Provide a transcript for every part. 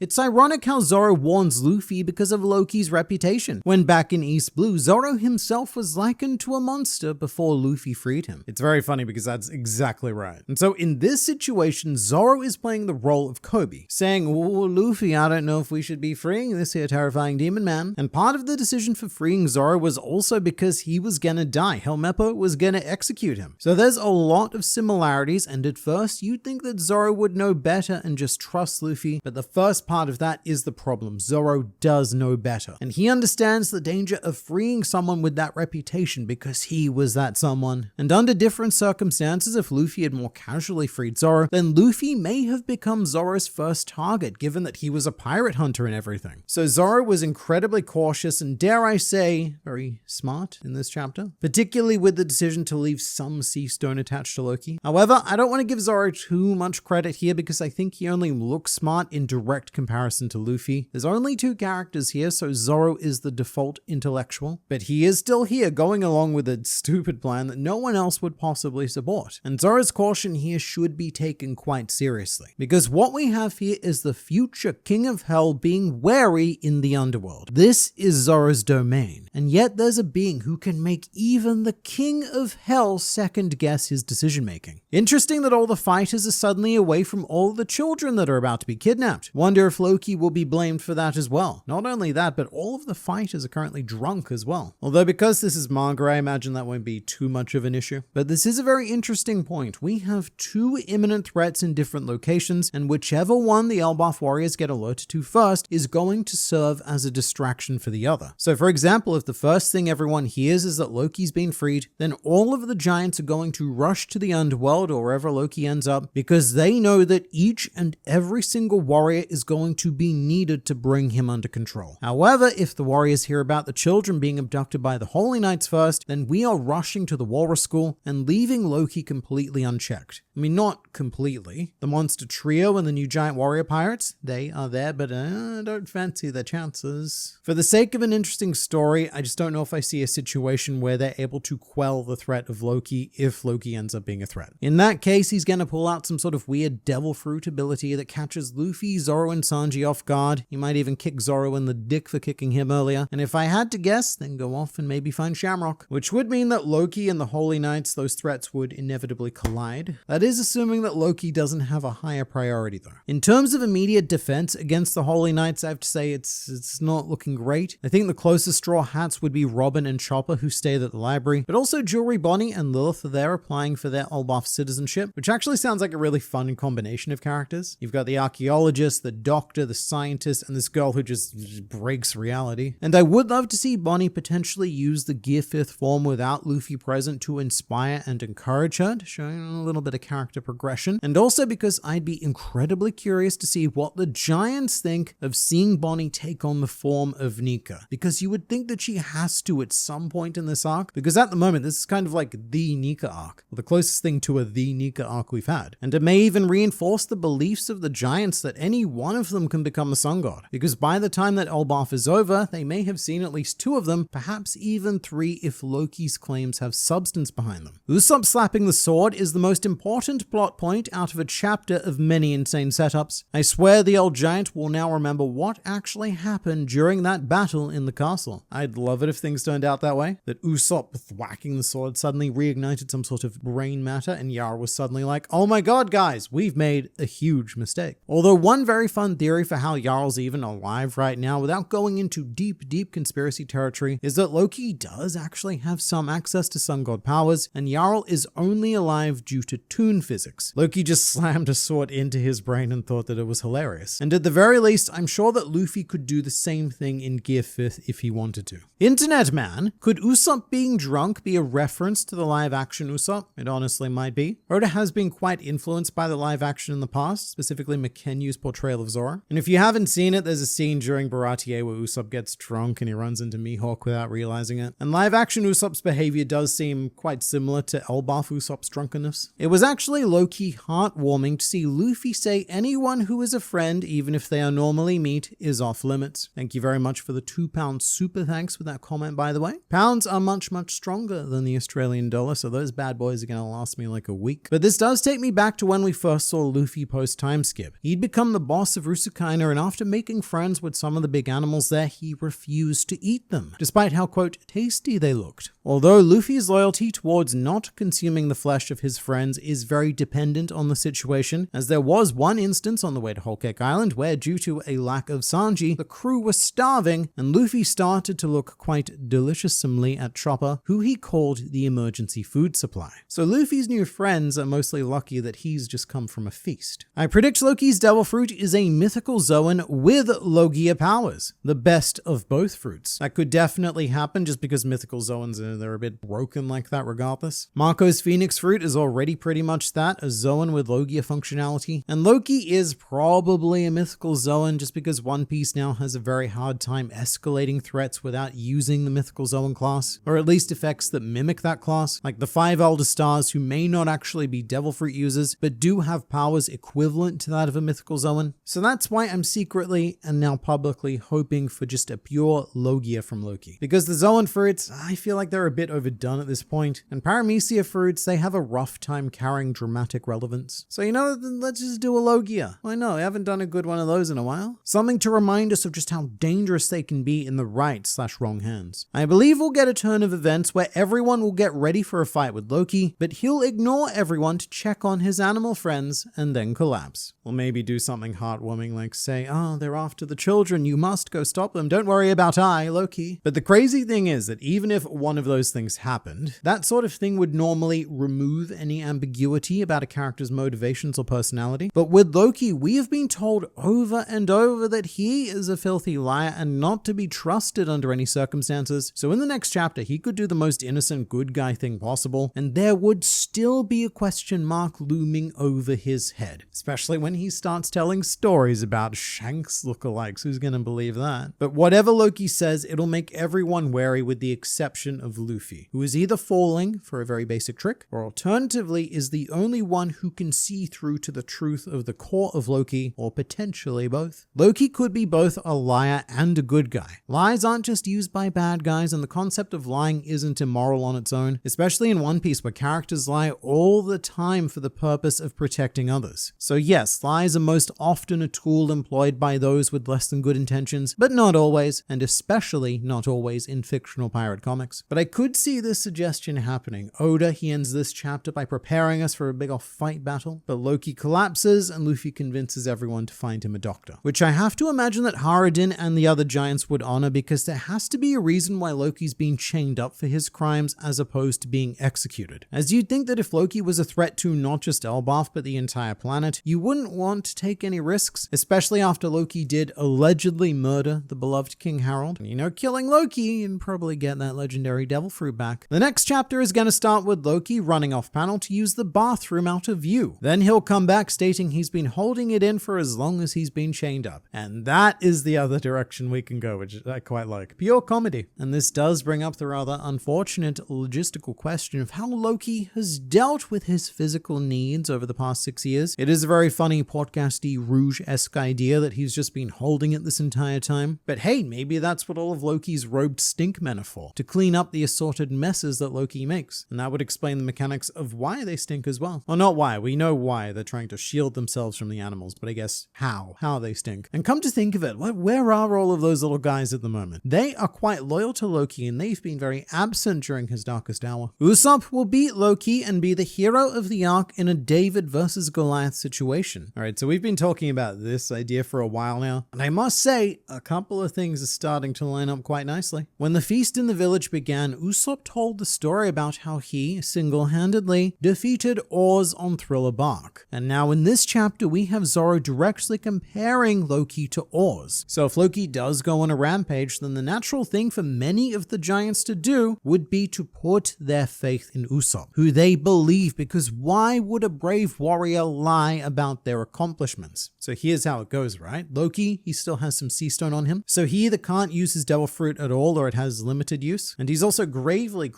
It's ironic how Zoro warns Luffy because of Loki's reputation, when back in East Blue, Zoro himself was likened to a monster before Luffy freed him. It's very funny because that's exactly right. And so in this situation, Zoro is playing the role of Kobe, saying, "Oh, Luffy, I don't know if we should be freeing this here terrifying demon man." And part of the decision for freeing Zoro was also because he was gonna die. Helmeppo was gonna execute him. So there's a lot of similarities, and at first you'd think that Zoro would know better and just trust Luffy, but the first part of that is the problem. Zoro does know better, and he understands the danger of freeing someone with that reputation because he was that someone. And under different circumstances, if Luffy had more casually freed Zoro, then Luffy may have become Zoro's first target, given that he was a pirate hunter and everything. So Zoro was incredibly cautious and, dare I say, very smart in this chapter, particularly with the decision to leave some sea stone attached to Loki. However, I don't want to give Zoro too much credit here because I think he only looks smart in direct comparison to Luffy. There's only two characters here, so Zoro is the default intellectual, but he is still here going along with a stupid plan that no one else would possibly support. And Zoro's caution here should be taken quite seriously, because what we have here is the future King of Hell being wary in the underworld. This is Zoro's domain, and yet there's a being who can make even the King of Hell second guess his decision making. Interesting that all the fighters are suddenly away from all the children that are about to be kidnapped. Wonder if Loki will be blamed for that as well. Not only that, but all of the fighters are currently drunk as well. Although because this is manga, I imagine that won't be too much of an issue. But this is a very interesting point. We have two imminent threats in different locations, and whichever one the Elbaf warriors get alerted to first is going to serve as a distraction for the other. So for example, if the first thing everyone hears is that Loki's been freed, then all of the giants are going to rush to the underworld or wherever Loki ends up, because they know that each and every single warrior is going to be needed to bring him under control. However, if the warriors hear about the children being abducted by the Holy Knights first, then we are rushing to the Walrus School and leaving Loki completely unchecked. I mean, not completely. The monster trio and the new giant warrior pirates, they are there, but I don't fancy their chances. For the sake of an interesting story, I just don't know if I see a situation where they're able to quell the threat of Loki if Loki ends up being a threat. In that case, he's gonna pull out some sort of weird devil fruit ability that catches Luffy, Zoro, and Sanji off guard. He might even kick Zoro in the dick for kicking him earlier. And if I had to guess, then go off and maybe find Shamrock, which would mean that Loki and the Holy Knights, those threats would inevitably collide. That is assuming that Loki doesn't have a higher priority though. In terms of immediate defense against the Holy Knights, I have to say it's not looking great. I think the closest Straw Hats would be Robin and Chopper, who stayed at the library, but also Jewelry Bonnie and Lilith are there applying for their Elbaf citizenship, which actually sounds like a really fun combination of characters. You've got the archaeologist, the doctor, the scientist, and this girl who just breaks reality. And I would love to see Bonnie potentially use the Gear 5th form without Luffy present to inspire and encourage her, to show a little bit of character progression. And also because I'd be incredibly curious to see what the giants think of seeing Bonnie take on the form of Nika, because you would think that she has to at some point in this arc, because at the moment this is kind of like the Nika arc, or the closest thing to a the Nika arc we've had. And it may even reinforce the beliefs of the giants that any one of them can become a sun god, because by the time that Elbaf is over, they may have seen at least two of them, perhaps even three if Loki's claims have substance behind them. Usopp slapping the sword is the most important plot point out of a chapter of many insane setups. I swear the old giant will now remember what actually happened during that battle in the castle. I'd love it if things turned out that way, that Usopp whacking the sword suddenly reignited some sort of brain matter and Yara was suddenly like, oh my god guys, we've made a huge mistake. Although one very fun theory for how Jarl's even alive right now without going into deep conspiracy territory is that Loki does actually have some access to sun god powers and Jarl is only alive due to toon physics. Loki just slammed a sword into his brain and thought that it was hilarious. And at the very least, I'm sure that Luffy could do the same thing in Gear 5th if he wanted to. Internet man, could Usopp being drunk be a reference to the live action Usopp? It honestly might be. Oda has been quite influenced by the live action in the past, specifically Makenyu's portrayal of Zoro. And if you haven't seen it, there's a scene during Baratie where Usopp gets drunk and he runs into Mihawk without realizing it. And live action Usopp's behavior does seem quite similar to Elbaf Usopp's drunkenness. It was actually low-key heartwarming to see Luffy say anyone who is a friend, even if they are normally meat, is off limits. Thank you very much for the £2 super thanks for that comment, by the way. Pounds are much stronger than the Australian dollar, so those bad boys are gonna last me like a week. But this does take me back to when we first saw Luffy post time skip. He'd become the boss of Rusukina, and after making friends with some of the big animals there, he refused to eat them, despite how, quote, tasty they looked. Although Luffy's loyalty towards not consuming the flesh of his friends is very dependent on the situation, as there was one instance on the way to Whole Cake Island where, due to a lack of Sanji, the crew was starving, and Luffy started to look quite deliciously at Chopper, who he called the emergency food supply. So Luffy's new friends are mostly lucky that he's just come from a feast. I predict Loki's Devil Fruit is a mythical Zoan with Logia powers, the best of both fruits. That could definitely happen just because mythical Zoans they're a bit broken like that regardless. Marco's Phoenix Fruit is already pretty much that, a Zoan with Logia functionality. And Loki is probably a mythical Zoan just because One Piece now has a very hard time escalating threats without using the mythical Zoan class, or at least effects that mimic that class, like the 5 Elder Stars who may not actually be Devil Fruit users, but do have powers equivalent to that of a mythical Zoan. So that's why I'm secretly and now publicly hoping for just a pure Logia from Loki. Because the Zoan fruits, I feel like they're a bit overdone at this point, and Paramecia fruits, they have a rough time carrying dramatic relevance. So you know, let's just do a Logia. I know, I haven't done a good one of those in a while. Something to remind us of just how dangerous they can be in the right/wrong hands. I believe we'll get a turn of events where everyone will get ready for a fight with Loki, but he'll ignore everyone to check on his animal friends and then collapse. Or maybe do something heartwarming like say, oh, they're after the children, you must go stop them, don't worry about Loki. But the crazy thing is that even if one of those things happened, that sort of thing would normally remove any ambiguity about a character's motivations or personality. But with Loki, we have been told over and over that he is a filthy liar and not to be trusted under any circumstances. So in the next chapter, he could do the most innocent good guy thing possible, and there would still be a question mark looming over his head, especially when he starts telling stories about Shanks lookalikes. Who's gonna believe that? But whatever Loki says, it'll make everyone wary with the exception of Luffy, who is either falling for a very basic trick, or alternatively is the only one who can see through to the truth of the core of Loki, or potentially both. Loki could be both a liar and a good guy. Lies aren't just used by bad guys, and the concept of lying isn't immoral on its own, especially in One Piece where characters lie all the time for the purpose of protecting others. So yes, lies are most often a tool employed by those with less than good intentions, but not always, and especially not always in fictional pirate comics. But I could see this suggestion happening. Oda, he ends this chapter by preparing us for a big off fight battle, but Loki collapses and Luffy convinces everyone to find him a doctor, which I have to imagine that Haradin and the other giants would honor, because there has to be a reason why Loki's being chained up for his crimes as opposed to being executed. As you'd think that if Loki was a threat to not just Elbaf but the entire planet, you wouldn't want to take any risks, especially after Loki did allegedly murder the beloved King Harold. And you know, killing Loki and probably get that legendary devil fruit back. The next chapter is going to start with Loki running off panel to use the bathroom out of view. Then he'll come back stating he's been holding it in for as long as he's been chained up. And that is the other direction we can go, which I quite like. Pure comedy. And this does bring up the rather unfortunate logistical question of how Loki has dealt with his physical needs over the past 6 years. It is a very funny podcasty Rouge-esque idea that he's just been holding it this entire time. But hey, maybe that's what all of Loki's robed stink men are for, to clean up the assorted messes that Loki makes. And that would explain the mechanics of why they stink as well. Well, not why. We know why. They're trying to shield themselves from the animals, but I guess how they stink. And come to think of it, where are all of those little guys at the moment? They are quite loyal to Loki, and they've been very absent during his darkest hour. Usopp will beat Loki and be the hero of the arc in a David versus Goliath situation. All right, so we've been talking about this idea for a while now, and I must say, a couple of things are starting to line up quite nicely. When the feast in the village began, Usopp told the story about how he, single-handedly, defeated Oars on Thriller Bark. And now in this chapter, we have Zoro directly comparing Loki to Oars. So if Loki does go on a rampage, then the natural thing for many of the giants to do would be to put their faith in Usopp, who they believe, because why would a brave warrior lie about their accomplishments? So here's how it goes, right? Loki, he still has some sea stone on him, so he either can't use his devil fruit at all or it has limited use, and he's also gravely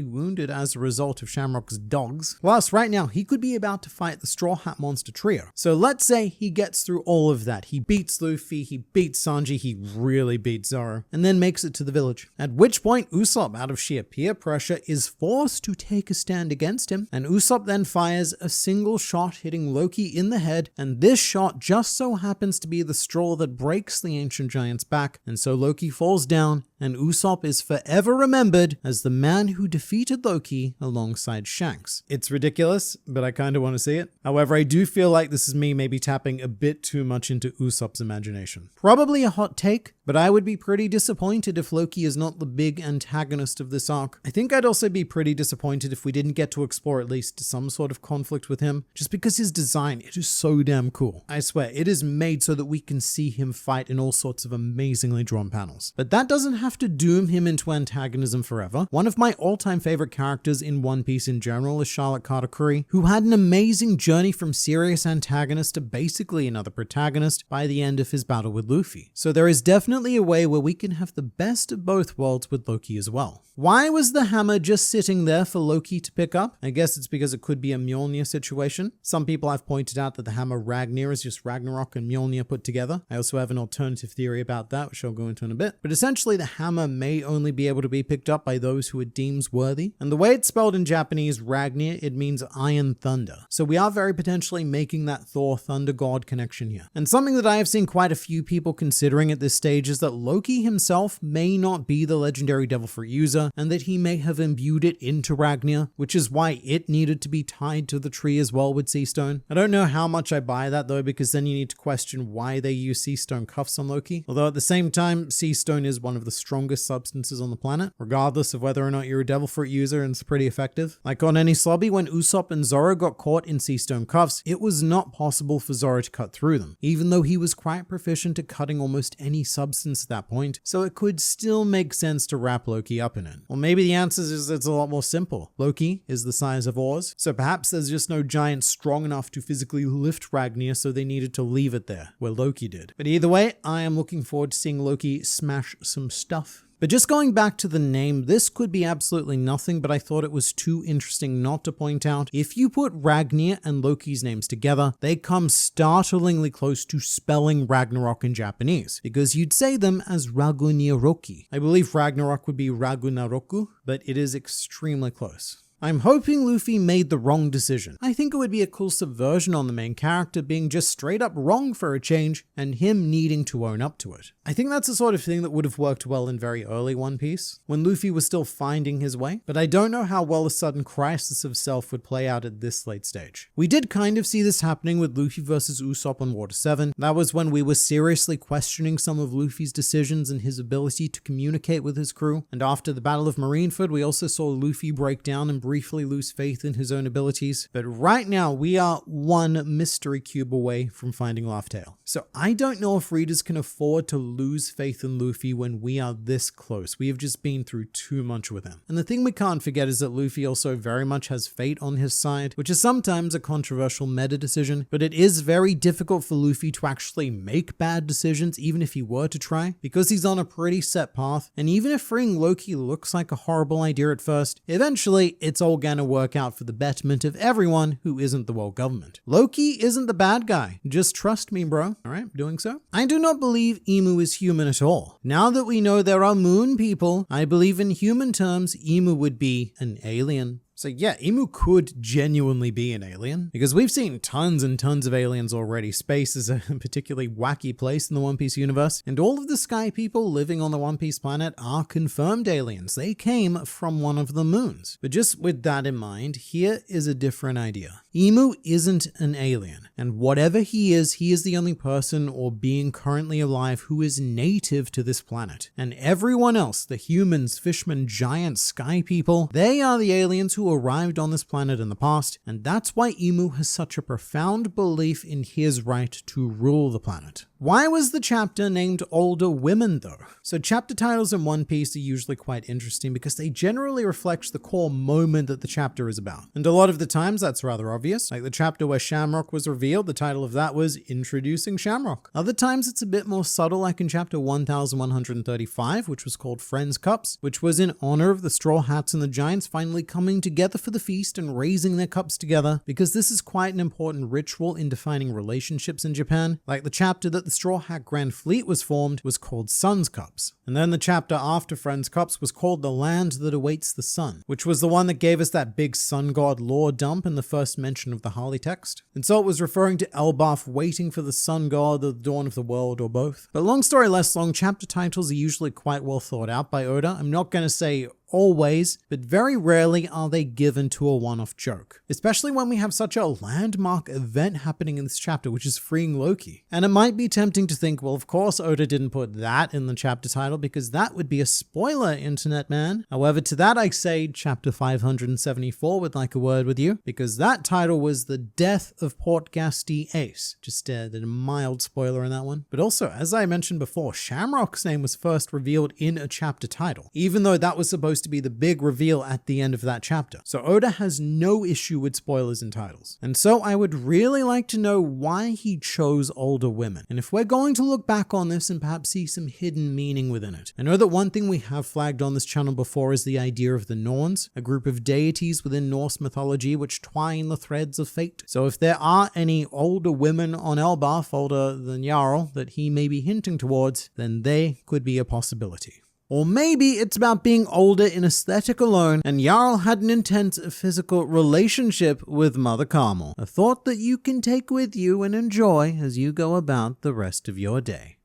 wounded as a result of Shamrock's dogs. Whilst right now he could be about to fight the Straw Hat Monster trio. So let's say he gets through all of that. He beats Luffy, he beats Sanji, he really beats Zoro, and then makes it to the village. At which point Usopp, out of sheer peer pressure, is forced to take a stand against him, and Usopp then fires a single shot hitting Loki in the head, and this shot just just so happens to be the straw that breaks the ancient giant's back, and so Loki falls down, and Usopp is forever remembered as the man who defeated Loki alongside Shanks. It's ridiculous, but I kind of want to see it. However, I do feel like this is me maybe tapping a bit too much into Usopp's imagination. Probably a hot take, but I would be pretty disappointed if Loki is not the big antagonist of this arc. I think I'd also be pretty disappointed if we didn't get to explore at least some sort of conflict with him, just because his design, it is so damn cool. I swear, it is made so that we can see him fight in all sorts of amazingly drawn panels. But that doesn't have to doom him into antagonism forever. One of my all-time favorite characters in One Piece in general is Charlotte Carter Curry, who had an amazing journey from serious antagonist to basically another protagonist by the end of his battle with Luffy. So there is definitely a way where we can have the best of both worlds with Loki as well. Why was the hammer just sitting there for Loki to pick up? I guess it's because it could be a Mjolnir situation. Some people have pointed out that the hammer Ragnir is just Ragnarok and Mjolnir put together. I also have an alternative theory about that, which I'll go into in a bit. But essentially, the hammer may only be able to be picked up by those who it deems worthy. And the way it's spelled in Japanese, Ragnir, it means Iron Thunder. So we are very potentially making that Thor Thunder God connection here. And something that I have seen quite a few people considering at this stage is that Loki himself may not be the legendary Devil Fruit user, and that he may have imbued it into Ragnir, which is why it needed to be tied to the tree as well with Sea Stone. I don't know how much I buy that though, because then you need to question why they use Sea Stone cuffs on Loki. Although at the same time, Sea Stone is one of the strongest substances on the planet, regardless of whether or not you're a Devil Fruit user, and it's pretty effective. Like on any slobby, when Usopp and Zoro got caught in Sea Stone cuffs, it was not possible for Zoro to cut through them, even though he was quite proficient at cutting almost any substance at that point, so it could still make sense to wrap Loki up in it. Or maybe the answer is it's a lot more simple. Loki is the size of Oz, so perhaps there's just no giant strong enough to physically lift Ragnir, so they needed to leave it there, where Loki did. But either way, I am looking forward to seeing Loki smash some stuff. But just going back to the name, this could be absolutely nothing, but I thought it was too interesting not to point out. If you put Ragnir and Loki's names together, they come startlingly close to spelling Ragnarok in Japanese, because you'd say them as Ragunyaroki. I believe Ragnarok would be Ragunaroku, but it is extremely close. I'm hoping Luffy made the wrong decision. I think it would be a cool subversion on the main character being just straight up wrong for a change and him needing to own up to it. I think that's the sort of thing that would have worked well in very early One Piece, when Luffy was still finding his way, but I don't know how well a sudden crisis of self would play out at this late stage. We did kind of see this happening with Luffy versus Usopp on Water 7. That was when we were seriously questioning some of Luffy's decisions and his ability to communicate with his crew, and after the Battle of Marineford, we also saw Luffy break down and briefly lose faith in his own abilities. But right now, we are one mystery cube away from finding Laugh Tale. So I don't know if readers can afford to lose faith in Luffy when we are this close. We have just been through too much with him. And the thing we can't forget is that Luffy also very much has fate on his side, which is sometimes a controversial meta decision, but it is very difficult for Luffy to actually make bad decisions, even if he were to try, because he's on a pretty set path. And even if freeing Loki looks like a horrible idea at first, eventually it's all gonna work out for the betterment of everyone who isn't the world government. Loki isn't the bad guy. Just trust me, bro. Alright, doing so? I do not believe Emu is human at all. Now that we know there are moon people, I believe in human terms, Emu would be an alien. So yeah, Emu could genuinely be an alien, because we've seen tons and tons of aliens already. Space is a particularly wacky place in the One Piece universe, and all of the sky people living on the One Piece planet are confirmed aliens. They came from one of the moons. But just with that in mind, here is a different idea. Emu isn't an alien, and whatever he is the only person or being currently alive who is native to this planet. And everyone else, the humans, fishmen, giants, sky people, they are the aliens who arrived on this planet in the past, and that's why Emu has such a profound belief in his right to rule the planet. Why was the chapter named Older Women though? So chapter titles in One Piece are usually quite interesting because they generally reflect the core moment that the chapter is about. And a lot of the times that's rather obvious. Like the chapter where Shamrock was revealed, the title of that was Introducing Shamrock. Other times it's a bit more subtle, like in chapter 1135, which was called Friends Cups, which was in honor of the Straw Hats and the Giants finally coming together for the feast and raising their cups together, because this is quite an important ritual in defining relationships in Japan. Like the chapter that the the Straw Hat Grand Fleet was formed was called Sun's Cups. And then the chapter after Friend's Cups was called The Land That Awaits the Sun, which was the one that gave us that big sun god lore dump in the first mention of the Harley text. And so it was referring to Elbaf waiting for the sun god or the dawn of the world, or both. But long story less long, chapter titles are usually quite well thought out by Oda. I'm not going to say always, but very rarely are they given to a one-off joke, especially when we have such a landmark event happening in this chapter, which is freeing Loki. And it might be tempting to think, well, of course Oda didn't put that in the chapter title because that would be a spoiler, internet man. However, to that I say chapter 574 would like a word with you, because that title was The Death of Port Gasti Ace. Just did a mild spoiler in that one. But also, as I mentioned before, Shamrock's name was first revealed in a chapter title, even though that was supposed to be the big reveal at the end of that chapter. So Oda has no issue with spoilers in titles. And so I would really like to know why he chose older women, and if we're going to look back on this and perhaps see some hidden meaning within it. I know that one thing we have flagged on this channel before is the idea of the Norns, a group of deities within Norse mythology which twine the threads of fate. So if there are any older women on Elbaf, older than Jarl, that he may be hinting towards, then they could be a possibility. Or maybe it's about being older in aesthetic alone, and Jarl had an intense physical relationship with Mother Carmel. A thought that you can take with you and enjoy as you go about the rest of your day.